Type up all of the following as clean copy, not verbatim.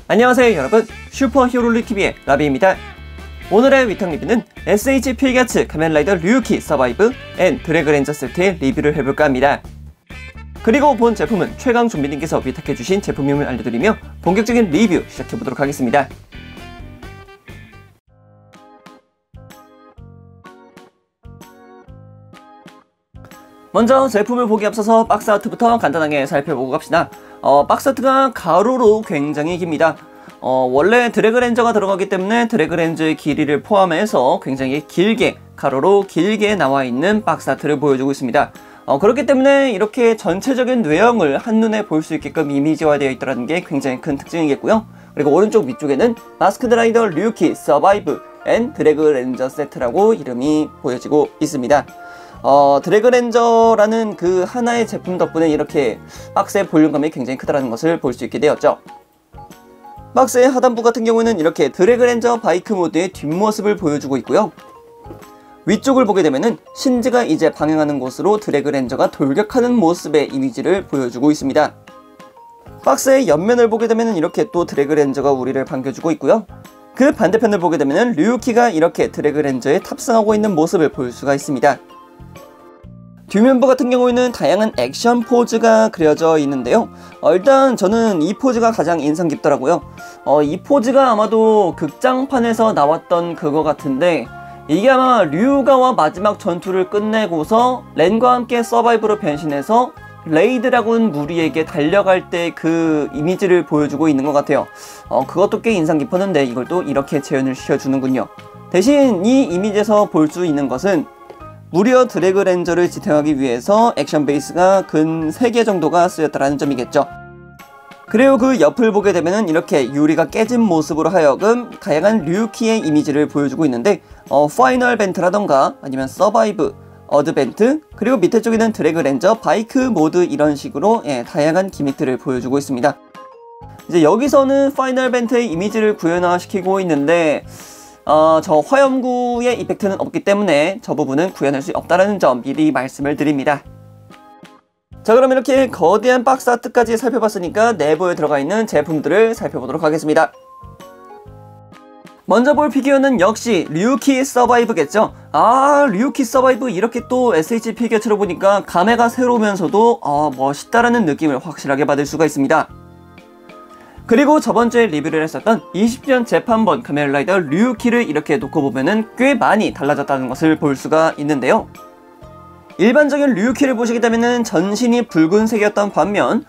안녕하세요 여러분, 슈퍼히어로리TV의 라비입니다. 오늘의 위탁 리뷰는 SH 필기아츠 가면라이더 류유키 서바이브 앤 드래그렌저 세트의 리뷰를 해볼까 합니다. 그리고 본 제품은 최강 좀비님께서 위탁해주신 제품임을 알려드리며 본격적인 리뷰 시작해보도록 하겠습니다. 먼저 제품을 보기 앞서서 박스아트부터 간단하게 살펴보고 갑시다. 박스아트가 가로로 굉장히 깁니다. 원래 드래그렌저가 들어가기 때문에 드래그렌저의 길이를 포함해서 굉장히 길게, 가로로 길게 나와있는 박스아트를 보여주고 있습니다. 그렇기 때문에 이렇게 전체적인 외형을 한눈에 볼 수 있게끔 이미지화되어 있다는 게 굉장히 큰 특징이겠고요. 그리고 오른쪽 위쪽에는 마스크드 라이더 류유키 서바이브 앤 드래그렌저 세트라고 이름이 보여지고 있습니다. 드래그렌저라는 그 하나의 제품 덕분에 이렇게 박스의 볼륨감이 굉장히 크다는 것을 볼 수 있게 되었죠. 박스의 하단부 같은 경우에는 이렇게 드래그렌저 바이크 모드의 뒷모습을 보여주고 있고요. 위쪽을 보게 되면은 신지가 이제 방향하는 곳으로 드래그렌저가 돌격하는 모습의 이미지를 보여주고 있습니다. 박스의 옆면을 보게 되면은 이렇게 또 드래그렌저가 우리를 반겨주고 있고요. 그 반대편을 보게 되면은 류유키가 이렇게 드래그렌저에 탑승하고 있는 모습을 볼 수가 있습니다. 뒷면부 같은 경우에는 다양한 액션 포즈가 그려져 있는데요. 일단 저는 이 포즈가 가장 인상 깊더라고요. 이 포즈가 아마도 극장판에서 나왔던 그거 같은데 이게 아마 류가와 마지막 전투를 끝내고서 렌과 함께 서바이브로 변신해서 레이드라군 무리에게 달려갈 때 그 이미지를 보여주고 있는 것 같아요. 그것도 꽤 인상 깊었는데 이걸 또 이렇게 재현을 시켜주는군요. 대신 이 이미지에서 볼 수 있는 것은 무려 드래그렌저를 지탱하기 위해서 액션 베이스가 근 3개 정도가 쓰였다는 점이겠죠. 그리고 그 옆을 보게 되면은 이렇게 유리가 깨진 모습으로 하여금 다양한 류유키의 이미지를 보여주고 있는데 파이널 벤트라던가 아니면 서바이브, 어드벤트, 그리고 밑에 쪽에는 드래그렌저 바이크 모드 이런 식으로 다양한 기믹들을 보여주고 있습니다. 이제 여기서는 파이널 벤트의 이미지를 구현화시키고 있는데 저 화염구의 이펙트는 없기 때문에 저 부분은 구현할 수 없다는 점 미리 말씀을 드립니다. 자, 그럼 이렇게 거대한 박스 아트까지 살펴봤으니까 내부에 들어가 있는 제품들을 살펴보도록 하겠습니다. 먼저 볼 피규어는 역시 류유키 서바이브겠죠. 류유키 서바이브 이렇게 또 SH 피규어처럼 보니까 감회가 새로우면서도 멋있다라는 느낌을 확실하게 받을 수가 있습니다. 그리고 저번주에 리뷰를 했었던 20주년 재판본 가면라이더 류유키를 이렇게 놓고 보면은 꽤 많이 달라졌다는 것을 볼 수가 있는데요. 일반적인 류유키를 보시게 되면은 전신이 붉은색이었던 반면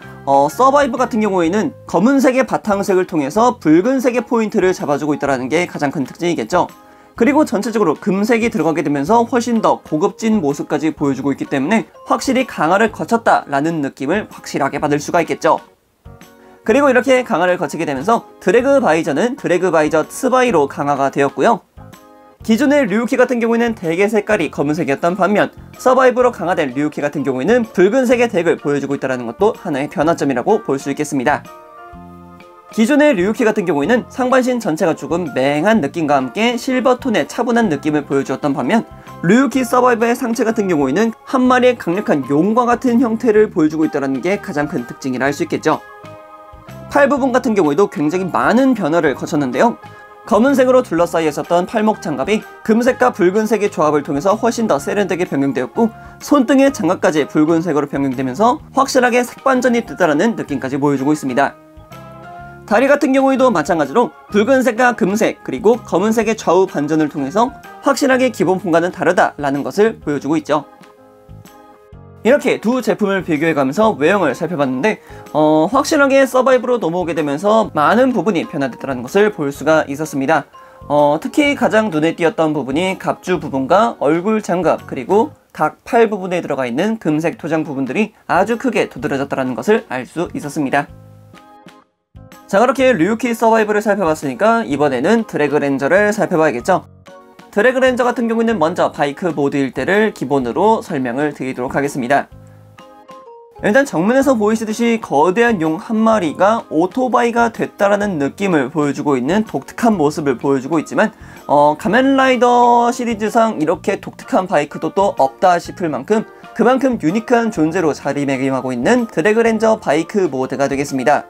서바이브 같은 경우에는 검은색의 바탕색을 통해서 붉은색의 포인트를 잡아주고 있다는 게 가장 큰 특징이겠죠. 그리고 전체적으로 금색이 들어가게 되면서 훨씬 더 고급진 모습까지 보여주고 있기 때문에 확실히 강화를 거쳤다라는 느낌을 확실하게 받을 수가 있겠죠. 그리고 이렇게 강화를 거치게 되면서 드래그 바이저는 드래그 바이저 트바이로 강화가 되었고요. 기존의 류유키 같은 경우에는 덱의 색깔이 검은색이었던 반면 서바이브로 강화된 류유키 같은 경우에는 붉은색의 덱을 보여주고 있다는 것도 하나의 변화점이라고 볼 수 있겠습니다. 기존의 류유키 같은 경우에는 상반신 전체가 조금 맹한 느낌과 함께 실버톤의 차분한 느낌을 보여주었던 반면 류유키 서바이브의 상체 같은 경우에는 한 마리의 강력한 용과 같은 형태를 보여주고 있다는 게 가장 큰 특징이라 할 수 있겠죠. 팔 부분 같은 경우에도 굉장히 많은 변화를 거쳤는데요. 검은색으로 둘러싸여 있었던 팔목 장갑이 금색과 붉은색의 조합을 통해서 훨씬 더 세련되게 변경되었고 손등의 장갑까지 붉은색으로 변경되면서 확실하게 색반전이 됐다는 느낌까지 보여주고 있습니다. 다리 같은 경우에도 마찬가지로 붉은색과 금색 그리고 검은색의 좌우 반전을 통해서 확실하게 기본품과는 다르다라는 것을 보여주고 있죠. 이렇게 두 제품을 비교해가면서 외형을 살펴봤는데 확실하게 서바이브로 넘어오게 되면서 많은 부분이 변화됐다는 것을 볼 수가 있었습니다. 특히 가장 눈에 띄었던 부분이 갑주 부분과 얼굴 장갑 그리고 각 팔 부분에 들어가 있는 금색 토장 부분들이 아주 크게 두드러졌다는 것을 알 수 있었습니다. 자, 그렇게 류유키 서바이브를 살펴봤으니까 이번에는 드래그렌저를 살펴봐야겠죠. 드래그렌저 같은 경우는 먼저 바이크 모드일 때를 기본으로 설명을 드리도록 하겠습니다. 일단 정면에서 보이시듯이 거대한 용 한 마리가 오토바이가 됐다라는 느낌을 보여주고 있는 독특한 모습을 보여주고 있지만 가면라이더 시리즈상 이렇게 독특한 바이크도 또 없다 싶을 만큼 그만큼 유니크한 존재로 자리매김하고 있는 드래그렌저 바이크 모드가 되겠습니다.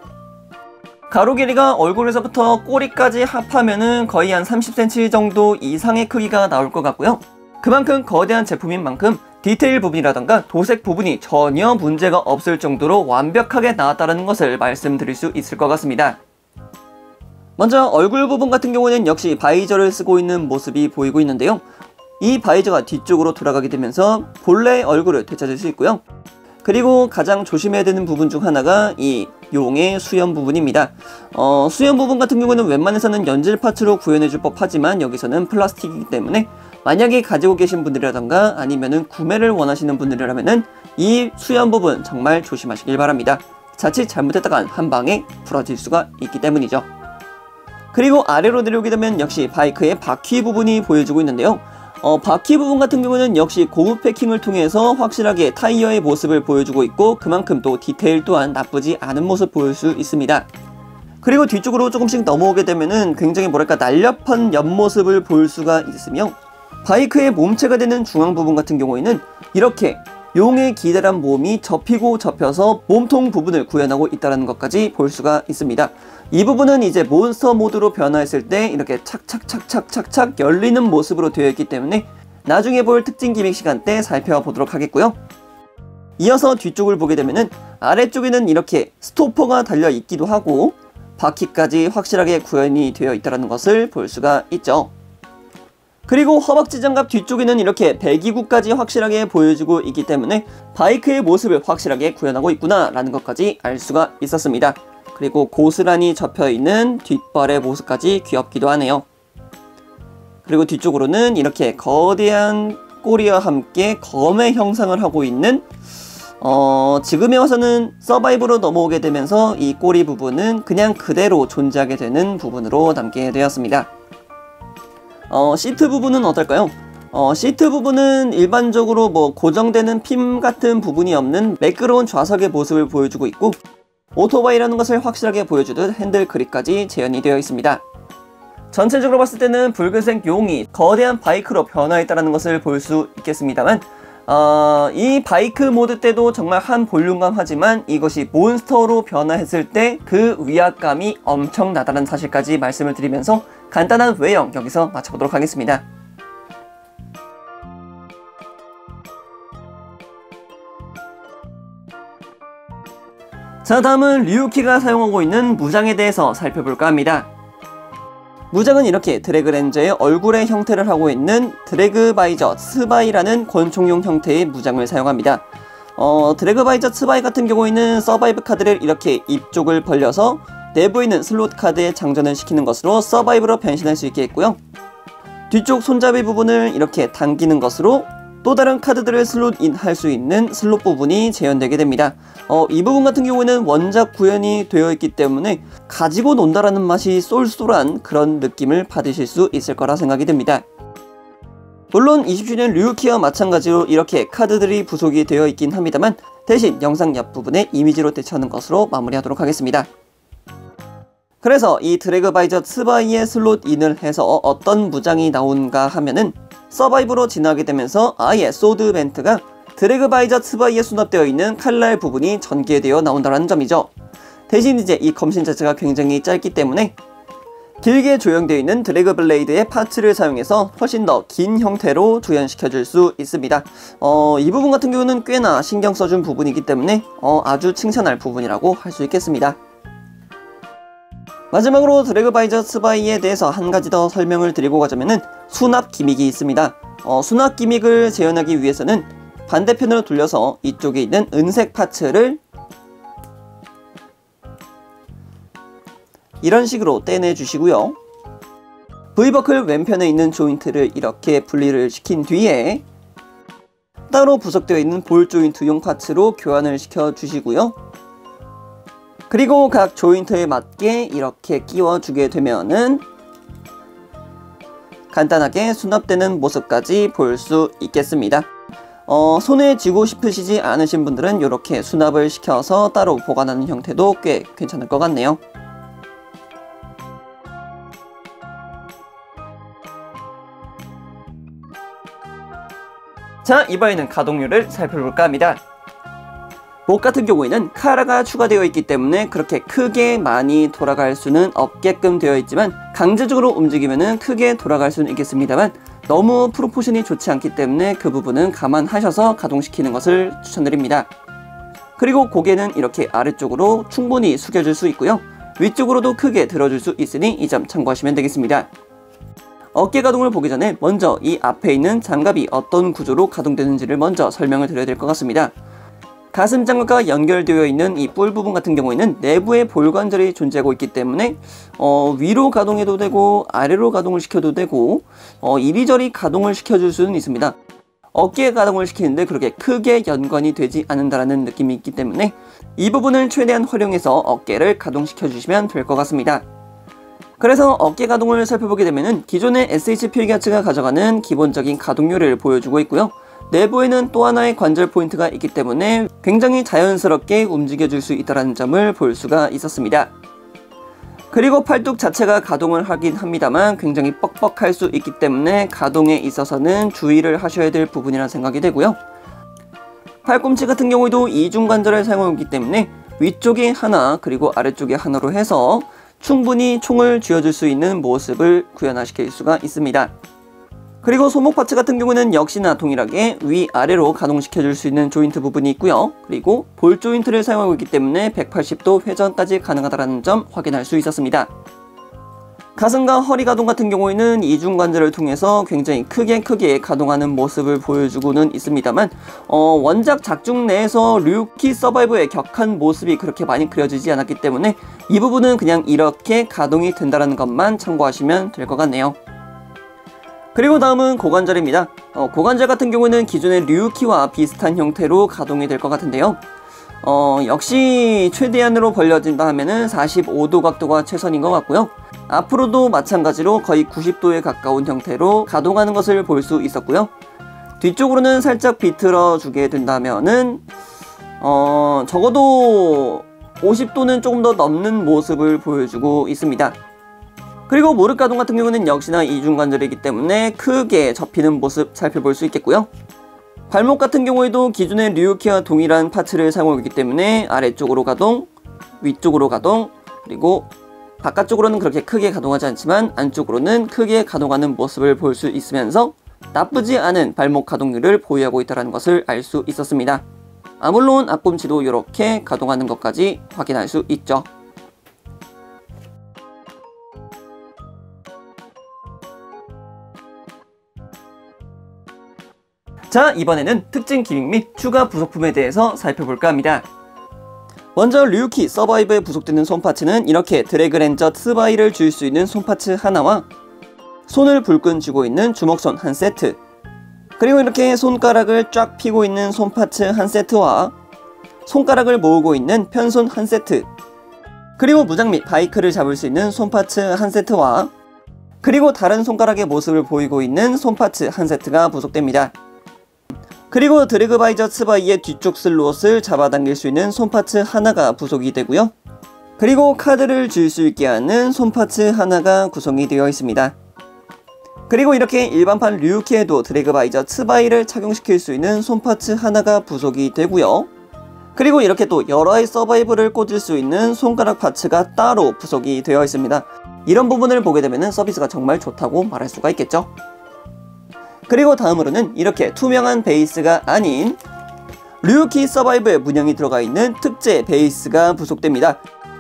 가로 길이가 얼굴에서부터 꼬리까지 합하면은 거의 한 30cm 정도 이상의 크기가 나올 것 같고요. 그만큼 거대한 제품인 만큼 디테일 부분이라던가 도색 부분이 전혀 문제가 없을 정도로 완벽하게 나왔다는 것을 말씀드릴 수 있을 것 같습니다. 먼저 얼굴 부분 같은 경우는 역시 바이저를 쓰고 있는 모습이 보이고 있는데요. 이 바이저가 뒤쪽으로 돌아가게 되면서 본래의 얼굴을 되찾을 수 있고요. 그리고 가장 조심해야 되는 부분 중 하나가 이 용의 수염 부분입니다. 수염 부분 같은 경우는 웬만해서는 연질 파츠로 구현해줄 법하지만 여기서는 플라스틱이기 때문에 만약에 가지고 계신 분들이라던가 아니면은 구매를 원하시는 분들이라면은 이 수염 부분 정말 조심하시길 바랍니다. 자칫 잘못했다간 한 방에 부러질 수가 있기 때문이죠. 그리고 아래로 내려오게 되면 역시 바이크의 바퀴 부분이 보여지고 있는데요. 바퀴 부분 같은 경우는 역시 고무 패킹을 통해서 확실하게 타이어의 모습을 보여주고 있고 그만큼 또 디테일 또한 나쁘지 않은 모습 보일 수 있습니다. 그리고 뒤쪽으로 조금씩 넘어오게 되면은 굉장히 뭐랄까 날렵한 옆모습을 볼 수가 있으며 바이크의 몸체가 되는 중앙 부분 같은 경우에는 이렇게 용의 기다란 몸이 접히고 접혀서 몸통 부분을 구현하고 있다는 것까지 볼 수가 있습니다. 이 부분은 이제 몬스터 모드로 변화했을 때 이렇게 착착착착착착 열리는 모습으로 되어 있기 때문에 나중에 볼 특징 기믹 시간 때 살펴보도록 하겠고요. 이어서 뒤쪽을 보게 되면은 아래쪽에는 이렇게 스토퍼가 달려 있기도 하고 바퀴까지 확실하게 구현이 되어 있다는 것을 볼 수가 있죠. 그리고 허벅지 장갑 뒤쪽에는 이렇게 배기구까지 확실하게 보여주고 있기 때문에 바이크의 모습을 확실하게 구현하고 있구나 라는 것까지 알 수가 있었습니다. 그리고 고스란히 접혀있는 뒷발의 모습까지 귀엽기도 하네요. 그리고 뒤쪽으로는 이렇게 거대한 꼬리와 함께 검의 형상을 하고 있는 지금에 와서는 서바이브로 넘어오게 되면서 이 꼬리 부분은 그냥 그대로 존재하게 되는 부분으로 남게 되었습니다. 시트 부분은 어떨까요? 시트 부분은 일반적으로 고정되는 핀 같은 부분이 없는 매끄러운 좌석의 모습을 보여주고 있고 오토바이라는 것을 확실하게 보여주듯 핸들 그립까지 재현이 되어 있습니다. 전체적으로 봤을 때는 붉은색 용이 거대한 바이크로 변화했다는 것을 볼 수 있겠습니다만 이 바이크 모드 때도 정말 한 볼륨감 하지만 이것이 몬스터로 변화했을 때 그 위압감이 엄청나다는 사실까지 말씀을 드리면서 간단한 외형 여기서 마쳐보도록 하겠습니다. 자, 다음은 류우키가 사용하고 있는 무장에 대해서 살펴볼까 합니다. 무장은 이렇게 드래그 렌저의 얼굴의 형태를 하고 있는 드래그 바이저 스바이라는 권총용 형태의 무장을 사용합니다. 드래그 바이저 스바이 같은 경우에는 서바이브 카드를 이렇게 입 쪽을 벌려서 내부에 있는 슬롯 카드에 장전을 시키는 것으로 서바이브로 변신할 수 있게 했고요. 뒤쪽 손잡이 부분을 이렇게 당기는 것으로 또 다른 카드들을 슬롯인 할 수 있는 슬롯 부분이 재현되게 됩니다. 이 부분 같은 경우에는 원작 구현이 되어 있기 때문에 가지고 논다라는 맛이 쏠쏠한 그런 느낌을 받으실 수 있을 거라 생각이 듭니다. 물론 20주년 류우키와 마찬가지로 이렇게 카드들이 부속이 되어 있긴 합니다만 대신 영상 옆부분에 이미지로 대처하는 것으로 마무리하도록 하겠습니다. 그래서 이 드래그 바이저 스바이의 슬롯인을 해서 어떤 무장이 나온가 하면은 서바이브로 진화하게 되면서 아예 소드 벤트가 드래그 바이저 스바이에 수납되어 있는 칼날 부분이 전개되어 나온다는 점이죠. 대신 이제 이 검신 자체가 굉장히 짧기 때문에 길게 조형되어 있는 드래그 블레이드의 파츠를 사용해서 훨씬 더 긴 형태로 조연시켜 줄 수 있습니다. 이 부분 같은 경우는 꽤나 신경 써준 부분이기 때문에 아주 칭찬할 부분이라고 할 수 있겠습니다. 마지막으로 드래그 바이저 스바이에 대해서 한 가지 더 설명을 드리고 가자면은 수납 기믹이 있습니다. 수납 기믹을 재현하기 위해서는 반대편으로 돌려서 이쪽에 있는 은색 파츠를 이런 식으로 떼내 주시고요. V버클 왼편에 있는 조인트를 이렇게 분리를 시킨 뒤에 따로 부속되어 있는 볼 조인트용 파츠로 교환을 시켜 주시고요. 그리고 각 조인트에 맞게 이렇게 끼워주게 되면은 간단하게 수납되는 모습까지 볼 수 있겠습니다. 손에 쥐고 싶으시지 않으신 분들은 이렇게 수납을 시켜서 따로 보관하는 형태도 꽤 괜찮을 것 같네요. 자, 이번에는 가동률을 살펴볼까 합니다. 목 같은 경우에는 카라가 추가되어 있기 때문에 그렇게 크게 많이 돌아갈 수는 없게끔 되어 있지만 강제적으로 움직이면은 크게 돌아갈 수는 있겠습니다만 너무 프로포션이 좋지 않기 때문에 그 부분은 감안하셔서 가동시키는 것을 추천드립니다. 그리고 고개는 이렇게 아래쪽으로 충분히 숙여줄 수 있고요. 위쪽으로도 크게 들어줄 수 있으니 이 점 참고하시면 되겠습니다. 어깨 가동을 보기 전에 먼저 이 앞에 있는 장갑이 어떤 구조로 가동되는지를 먼저 설명을 드려야 될 것 같습니다. 가슴 장갑과 연결되어 있는 이 뿔 부분 같은 경우에는 내부에 볼관절이 존재하고 있기 때문에 위로 가동해도 되고 아래로 가동을 시켜도 되고 이리저리 가동을 시켜줄 수는 있습니다. 어깨 가동을 시키는데 그렇게 크게 연관이 되지 않는다는 느낌이 있기 때문에 이 부분을 최대한 활용해서 어깨를 가동시켜 주시면 될 것 같습니다. 그래서 어깨 가동을 살펴보게 되면은 기존의 SH 필기아츠가 가져가는 기본적인 가동률을 보여주고 있고요. 내부에는 또 하나의 관절 포인트가 있기 때문에 굉장히 자연스럽게 움직여줄 수 있다는 점을 볼 수가 있었습니다. 그리고 팔뚝 자체가 가동을 하긴 합니다만 굉장히 뻑뻑할 수 있기 때문에 가동에 있어서는 주의를 하셔야 될 부분이라 생각이 되고요. 팔꿈치 같은 경우에도 이중관절을 사용하기 때문에 위쪽에 하나 그리고 아래쪽에 하나로 해서 충분히 총을 쥐어줄 수 있는 모습을 구현시킬 수가 있습니다. 그리고 손목 파츠 같은 경우는 역시나 동일하게 위아래로 가동시켜줄 수 있는 조인트 부분이 있고요. 그리고 볼 조인트를 사용하고 있기 때문에 180도 회전까지 가능하다는 점 확인할 수 있었습니다. 가슴과 허리 가동 같은 경우에는 이중관절을 통해서 굉장히 크게 가동하는 모습을 보여주고는 있습니다만 원작 작중 내에서 류키 서바이버의 격한 모습이 그렇게 많이 그려지지 않았기 때문에 이 부분은 그냥 이렇게 가동이 된다는 것만 참고하시면 될 것 같네요. 그리고 다음은 고관절입니다. 고관절 같은 경우는 기존의 류키와 비슷한 형태로 가동이 될 것 같은데요. 역시 최대한으로 벌려진다 하면은 45도 각도가 최선인 것 같고요. 앞으로도 마찬가지로 거의 90도에 가까운 형태로 가동하는 것을 볼 수 있었고요. 뒤쪽으로는 살짝 비틀어 주게 된다면은 적어도 50도는 조금 더 넘는 모습을 보여주고 있습니다. 그리고 무릎 가동 같은 경우는 역시나 이중관절이기 때문에 크게 접히는 모습 살펴볼 수 있겠고요. 발목 같은 경우에도 기존의 류키와 동일한 파츠를 사용하고 있기 때문에 아래쪽으로 가동, 위쪽으로 가동, 그리고 바깥쪽으로는 그렇게 크게 가동하지 않지만 안쪽으로는 크게 가동하는 모습을 볼 수 있으면서 나쁘지 않은 발목 가동률을 보유하고 있다는 것을 알 수 있었습니다. 물론 앞꿈치도 이렇게 가동하는 것까지 확인할 수 있죠. 자, 이번에는 특징 기믹 및 추가 부속품에 대해서 살펴볼까 합니다. 먼저 류키 서바이브에 부속되는 손파츠는 이렇게 드래그렌저 트바이를 줄 수 있는 손파츠 하나와 손을 불끈 쥐고 있는 주먹손 한 세트, 그리고 이렇게 손가락을 쫙 펴고 있는 손파츠 한 세트와 손가락을 모으고 있는 편손 한 세트, 그리고 무장 및 바이크를 잡을 수 있는 손파츠 한 세트와 그리고 다른 손가락의 모습을 보이고 있는 손파츠 한 세트가 부속됩니다. 그리고 드래그바이저 트바이의 뒤쪽 슬롯을 잡아당길 수 있는 손파츠 하나가 부속이 되고요. 그리고 카드를 줄 수 있게 하는 손파츠 하나가 구성이 되어 있습니다. 그리고 이렇게 일반판 류키에도 드래그바이저 트바이를 착용시킬 수 있는 손파츠 하나가 부속이 되고요. 그리고 이렇게 또 여러의 서바이브를 꽂을 수 있는 손가락 파츠가 따로 부속이 되어 있습니다. 이런 부분을 보게 되면 서비스가 정말 좋다고 말할 수가 있겠죠. 그리고 다음으로는 이렇게 투명한 베이스가 아닌 류키 서바이브에 문양이 들어가 있는 특제 베이스가 부속됩니다.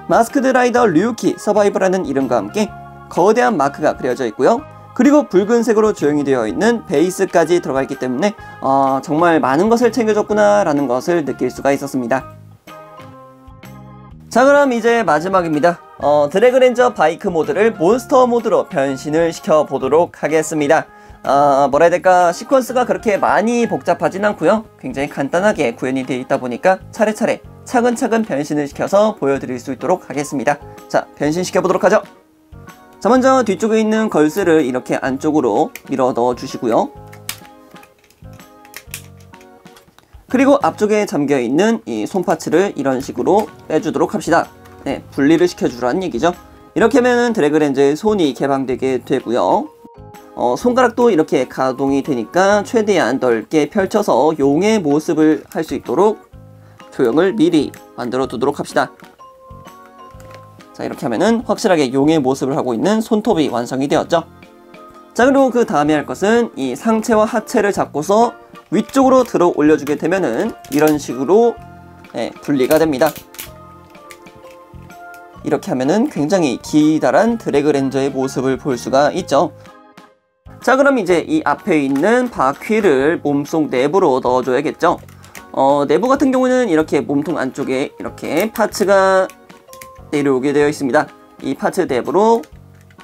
마스크드 라이더 류키 서바이브라는 이름과 함께 거대한 마크가 그려져 있고요. 그리고 붉은색으로 조형이 되어 있는 베이스까지 들어가 있기 때문에 정말 많은 것을 챙겨줬구나 라는 것을 느낄 수가 있었습니다. 자, 그럼 이제 마지막입니다. 드래그렌저 바이크 모드를 몬스터 모드로 변신을 시켜보도록 하겠습니다. 뭐라 해야 될까, 시퀀스가 그렇게 많이 복잡하진 않고요. 굉장히 간단하게 구현이 되어 있다 보니까 차례차례 차근차근 변신을 시켜서 보여드릴 수 있도록 하겠습니다. 자, 변신시켜 보도록 하죠. 자, 먼저 뒤쪽에 있는 걸쇠를 이렇게 안쪽으로 밀어 넣어 주시고요. 그리고 앞쪽에 잠겨 있는 이 손파츠를 이런 식으로 빼주도록 합시다. 네, 분리를 시켜주라는 얘기죠. 이렇게 하면은 드래그렌저의 손이 개방되게 되고요. 손가락도 이렇게 가동이 되니까 최대한 넓게 펼쳐서 용의 모습을 할 수 있도록 표형을 미리 만들어 두도록 합시다. 자, 이렇게 하면은 확실하게 용의 모습을 하고 있는 손톱이 완성이 되었죠. 자, 그리고 그 다음에 할 것은 이 상체와 하체를 잡고서 위쪽으로 들어 올려주게 되면은 이런 식으로 분리가 됩니다. 이렇게 하면은 굉장히 기다란 드래그 렌저의 모습을 볼 수가 있죠. 자, 그럼 이제 이 앞에 있는 바퀴를 몸속 내부로 넣어줘야겠죠. 내부 같은 경우는 이렇게 몸통 안쪽에 이렇게 파츠가 내려오게 되어 있습니다. 이 파츠 내부로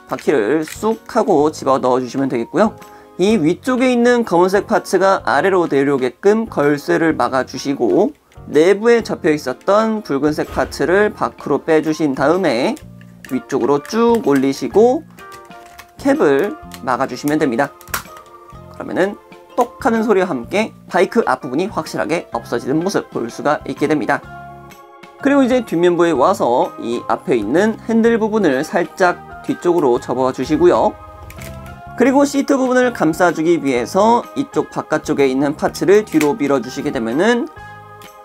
바퀴를 쑥 하고 집어 넣어주시면 되겠고요. 이 위쪽에 있는 검은색 파츠가 아래로 내려오게끔 걸쇠를 막아주시고 내부에 접혀 있었던 붉은색 파츠를 밖으로 빼주신 다음에 위쪽으로 쭉 올리시고 캡을 막아주시면 됩니다. 그러면은 똑 하는 소리와 함께 바이크 앞부분이 확실하게 없어지는 모습 볼 수가 있게 됩니다. 그리고 이제 뒷면부에 와서 이 앞에 있는 핸들 부분을 살짝 뒤쪽으로 접어 주시고요. 그리고 시트 부분을 감싸주기 위해서 이쪽 바깥쪽에 있는 파츠를 뒤로 밀어주시게 되면은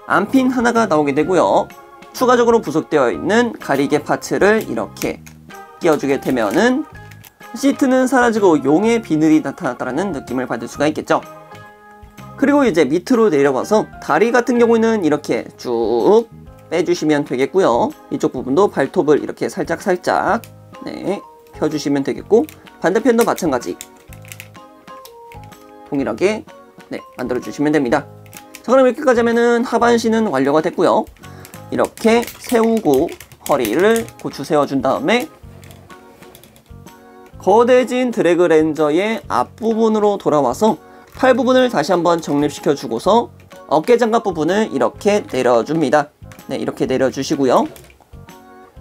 안핀 하나가 나오게 되고요. 추가적으로 부속되어 있는 가리개 파츠를 이렇게 끼워주게 되면은 시트는 사라지고 용의 비늘이 나타났다는 느낌을 받을 수가 있겠죠. 그리고 이제 밑으로 내려가서 다리 같은 경우는 이렇게 쭉 빼주시면 되겠고요. 이쪽 부분도 발톱을 이렇게 살짝 펴주시면 되겠고 반대편도 마찬가지 동일하게 만들어 주시면 됩니다. 자, 그럼 이렇게까지 하면은 하반신은 완료가 됐고요. 이렇게 세우고 허리를 고추 세워준 다음에 거대해진 드래그 렌저의 앞부분으로 돌아와서 팔 부분을 다시 한번 정립시켜 주고서 어깨 장갑 부분을 이렇게 내려줍니다. 이렇게 내려주시고요.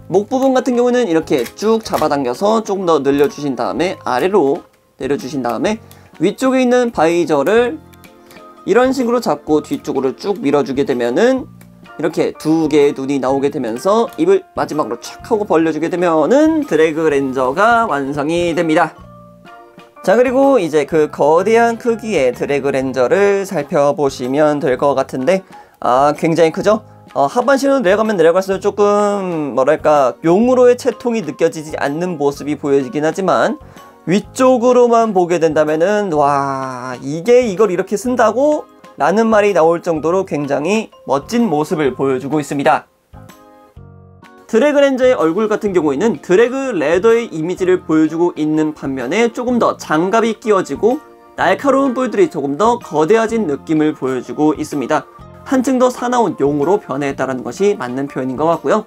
목 부분 같은 경우는 이렇게 쭉 잡아당겨서 조금 더 늘려주신 다음에 아래로 내려주신 다음에 위쪽에 있는 바이저를 이런 식으로 잡고 뒤쪽으로 쭉 밀어주게 되면은 이렇게 두 개의 눈이 나오게 되면서 입을 마지막으로 촥 하고 벌려주게 되면은 드래그 렌저가 완성이 됩니다. 자, 그리고 이제 그 거대한 크기의 드래그 렌저를 살펴보시면 될 것 같은데 굉장히 크죠? 하반신으로 내려가면 내려갈수록 조금 뭐랄까 용으로의 채통이 느껴지지 않는 모습이 보여지긴 하지만 위쪽으로만 보게 된다면은 와, 이걸 이렇게 쓴다고? 라는 말이 나올 정도로 굉장히 멋진 모습을 보여주고 있습니다. 드래그 렌저의 얼굴 같은 경우에는 드래그 레더의 이미지를 보여주고 있는 반면에 조금 더 장갑이 끼워지고 날카로운 뿔들이 조금 더 거대해진 느낌을 보여주고 있습니다. 한층 더 사나운 용으로 변해했다는 것이 맞는 표현인 것 같고요.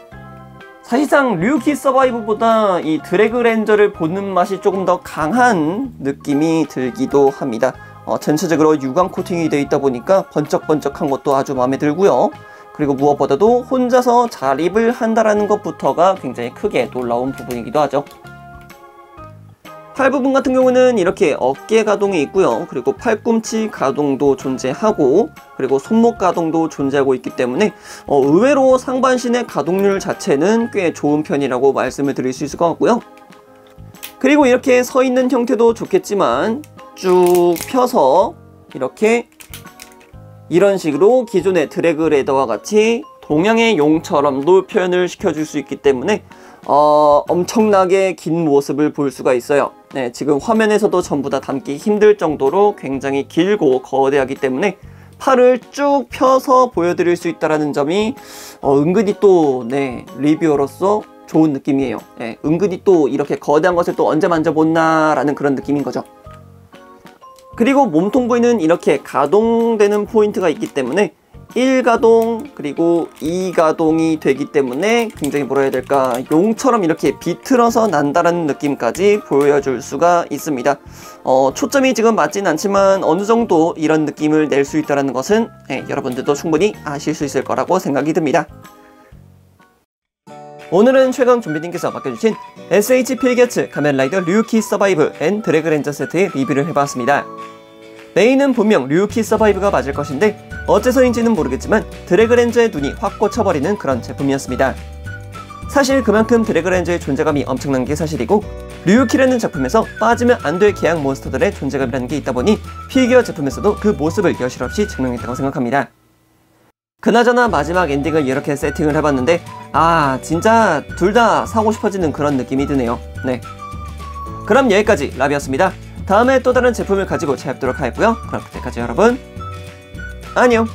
사실상 류키 서바이브보다 이 드래그 렌저를 보는 맛이 조금 더 강한 느낌이 들기도 합니다. 전체적으로 유광 코팅이 되어 있다 보니까 번쩍번쩍한 것도 아주 마음에 들고요. 그리고 무엇보다도 혼자서 자립을 한다는 것부터가 굉장히 크게 놀라운 부분이기도 하죠. 팔 부분 같은 경우는 이렇게 어깨 가동이 있고요. 그리고 팔꿈치 가동도 존재하고 그리고 손목 가동도 존재하고 있기 때문에 의외로 상반신의 가동률 자체는 꽤 좋은 편이라고 말씀을 드릴 수 있을 것 같고요. 그리고 이렇게 서 있는 형태도 좋겠지만 쭉 펴서 이렇게 이런 식으로 기존의 드래그 레더와 같이 동양의 용처럼도 표현을 시켜줄 수 있기 때문에 엄청나게 긴 모습을 볼 수가 있어요. 지금 화면에서도 전부 다 담기 힘들 정도로 굉장히 길고 거대하기 때문에 팔을 쭉 펴서 보여드릴 수 있다는 점이 은근히 또 리뷰어로서 좋은 느낌이에요. 은근히 또 이렇게 거대한 것을 또 언제 만져봤나 라는 그런 느낌인 거죠. 그리고 몸통 부위는 이렇게 가동되는 포인트가 있기 때문에 1가동 그리고 2가동이 되기 때문에 굉장히 뭐라 해야 될까 용처럼 이렇게 비틀어서 난다는 느낌까지 보여줄 수가 있습니다. 초점이 지금 맞진 않지만 어느 정도 이런 느낌을 낼 수 있다는 것은 여러분들도 충분히 아실 수 있을 거라고 생각이 듭니다. 오늘은 최강 좀비님께서 맡겨주신 SH 필겨츠 가면라이더 류키 서바이브 앤 드래그 렌저 세트의 리뷰를 해봤습니다. 메인은 분명 류키 서바이브가 맞을 것인데 어째서인지는 모르겠지만 드래그 렌저의 눈이 확 꽂혀버리는 그런 제품이었습니다. 사실 그만큼 드래그 렌저의 존재감이 엄청난 게 사실이고 류키라는 작품에서 빠지면 안 될 개양 몬스터들의 존재감이라는 게 있다 보니 피규어 제품에서도 그 모습을 여실없이 증명했다고 생각합니다. 그나저나 마지막 엔딩을 이렇게 세팅을 해봤는데 진짜 둘 다 사고 싶어지는 그런 느낌이 드네요. 네, 그럼 여기까지 라비였습니다. 다음에 또 다른 제품을 가지고 찾아뵙도록 하겠고요. 그럼 그때까지 여러분 안녕.